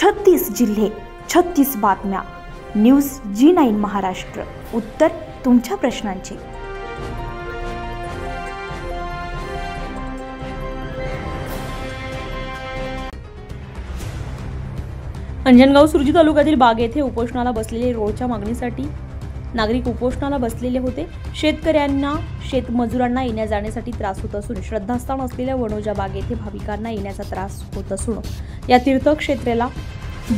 36 जिल्हे, 36 बातम्या. News G9 Maharashtra. उत्तर तुमच्या प्रश्नांचे. अंजनगाव सुरजी तालुक्यातील बाग येथे उपोषणाला बसलेले रोडच्या मागणीसाठी नागरिक उपोषणाला बसलेले होते. शेतकऱ्यांना शेतमजुरांना येण्या जाण्यासाठी त्रास होत असून श्रद्धास्थान असलेल्या वनोजा बाग येथे भाविकांना येण्याचा त्रास होत असून या तीर्थक्षेत्राला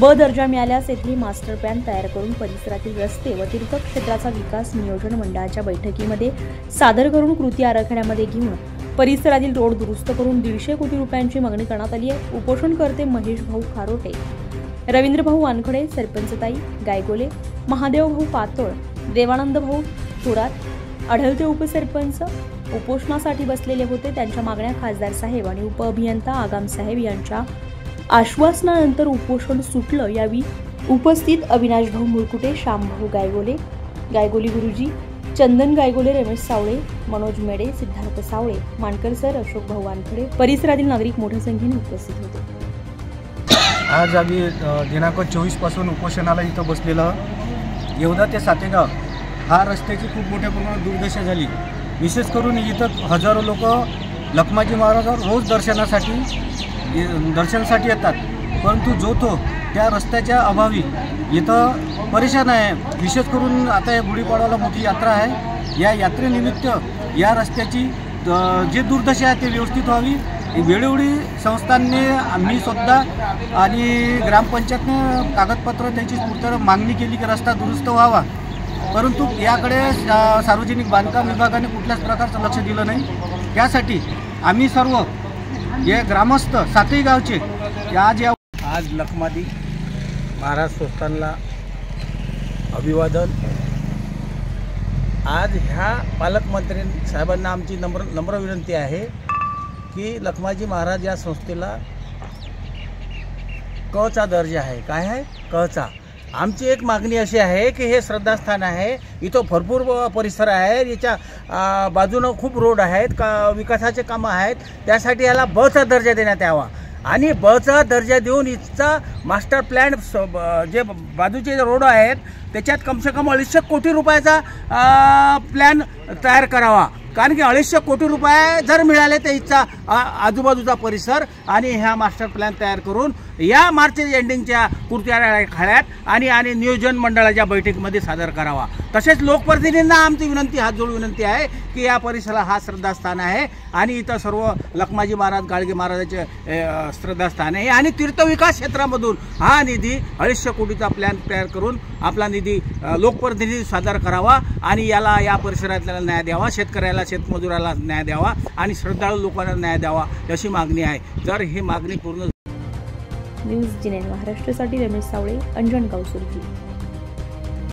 ब दर्जा मिळाल्यास येथे मास्टर प्लॅन तयार करून परिसरातील रस्ते व तीर्थक्षेत्राचा विकास नियोजन मंडळाच्या बैठकीमध्ये सादर करून कृती आराखड्यामध्ये घेऊन परिसरातील रोड दुरुस्त करून 150 कोटी रुपयांची मागणी करण्यात आली आहे. उपोषणकर्ते महेश भाऊ खारोटे, रवींद्र भाऊ वानखडे, सरपंचताई गायगोले, महादेव भाऊ पातोळ, देवानंद भाऊ थोरात, आढळते उपसरपंच उपोषणासाठी बसलेले होते. त्यांच्या मागण्या खासदार साहेब आणि उपअभियंता आगाम साहेब यांच्या आश्वासनानंतर उपोषण सुटलं. यावेळी उपस्थित अविनाश भाऊ मुरकुटे, श्यामभाऊ गायगोले, गायगोली गुरुजी, चंदन गायगोले, रमेश सावळे, मनोज मेडे, सिद्धार्थ सावळे, मानकर सर, अशोक भाऊ वानखडे, परिसरातील नागरिक मोठ्या संख्येने उपस्थित होते. आज आम्ही दिनांक 24 पासून उपोषणाला इथं बसलेलं. येवदा ते सातेगाव हा रस्त्याची खूप मोठ्या प्रमाणात दुर्दशा झाली. विशेष करून इथं हजारो लोक लखमाजी महाराजांवर रोज दर्शनासाठी येतात, परंतु जो तो त्या रस्त्याच्या अभावी इथं परेशान आहे. विशेष करून आता या गुढीपाडवाला मोठी यात्रा आहे. या यात्रेनिमित्त या रस्त्याची जी दुर्दशा आहे ती व्यवस्थित व्हावी. वेळोवेळी संस्थांनी, आम्ही स्वतः आणि ग्रामपंचायतने कागदपत्र त्याची पूर्ण मागणी केली की रस्ता दुरुस्त व्हावा, परंतु याकडे सार्वजनिक बांधकाम विभागाने कुठल्याच प्रकारचं लक्ष दिलं नाही. त्यासाठी आम्ही सर्व हे ग्रामस्थ सातही गावचे आज लखमाजी महाराज संस्थानला अभिवादन. आज ह्या पालकमंत्री साहेबांना आमची नम्र विनंती आहे की लखमाजी महाराज या संस्थेला क चा दर्जा आहे. काय आहे? क चा. आमची एक मागणी अशी आहे की हे श्रद्धास्थान आहे, इथं भरपूर परिसर आहे, याच्या बाजूनं खूप रोड आहेत, विकासाचे कामं आहेत, त्यासाठी याला ब चा दर्जा देण्यात यावा आणि ब चा दर्जा देऊन इथचा मास्टर प्लॅन जे बाजूचे रोड आहेत त्याच्यात कमसे कम 250 कोटी रुपयाचा प्लॅन तयार करावा. कारण की 250 कोटी रुपये जर मिळाले तर इथचा आजूबाजूचा परिसर आणि ह्या मास्टर प्लॅन तयार करून या मार्च एंडिंगच्या कृती आराखड्यात आणि नियोजन मंडळाच्या बैठकीमध्ये सादर करावा. तसेच लोकप्रतिनिधींना आमची विनंती, हात जोडून विनंती आहे की या परिसराला हा श्रद्धास्थान आहे आणि इथं सर्व लखमाजी महाराज, गाडगे महाराजांचे श्रद्धास्थान आहे आणि तीर्थविकास क्षेत्रामधून हा निधी 250 कोटीचा प्लॅन तयार करून आपला निधी लोकप्रतिनिधी सादर करावा आणि याला या परिसरातल्याला न्याय द्यावा, शेतकऱ्याला, शेतमजुराला न्याय द्यावा आणि श्रद्धाळू लोकांना न्याय द्यावा अशी मागणी आहे. जर ही मागणी पूर्ण न्यूज G9 महाराष्ट्रासाठी रमेश सावळे, अंजनगाव सुरजी.